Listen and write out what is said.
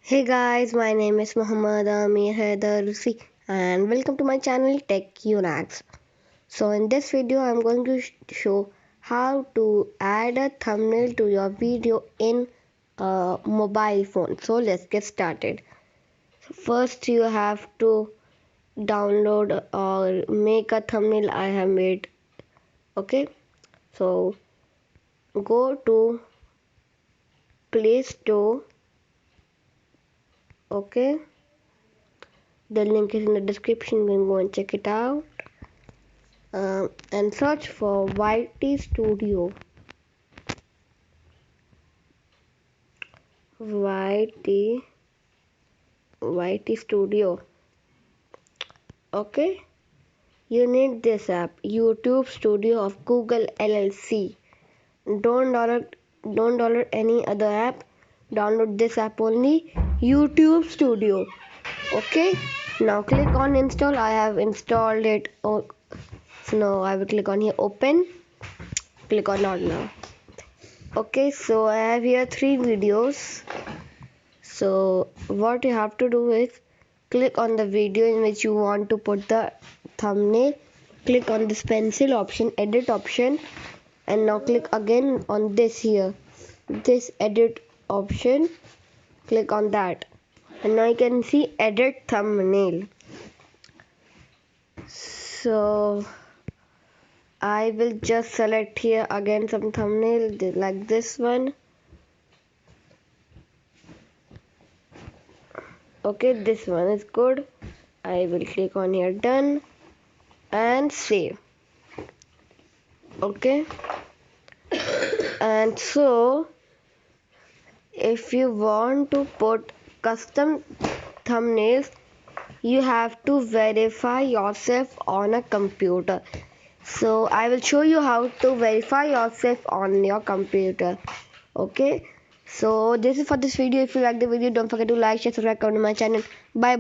Hey guys, my name is Muhammad Amir Haidarsi and welcome to my channel Tech Unacks. So in this video I'm going to show how to add a thumbnail to your video in a mobile phone. So let's get started. First you have to download or make a thumbnail I have made. Okay, so go to Play Store. Okay, the link is in the description. You can go and check it out. And search for YT Studio. YT YT Studio. Okay, you need this app, YouTube Studio of Google LLC. Don't download any other app. Download this app only, YouTube Studio. Okay, now click on install. I have installed it. Oh, so now I will click on here, open. Click on not now. Okay, so I have here 3 videos. So what you have to do is click on the video in which you want to put the thumbnail. Click on this pencil option, edit option, and now click again on this here, this edit option. Click on that, and now you can see edit thumbnail. So I will just select here again some thumbnail like this one. Okay, this one is good. I will click on here, done, and save. Okay, and so if you want to put custom thumbnails, you have to verify yourself on a computer. So I will show you how to verify yourself on your computer. Okay, so this is for this video. If you like the video, don't forget to like, share, subscribe, comment to my channel. Bye bye.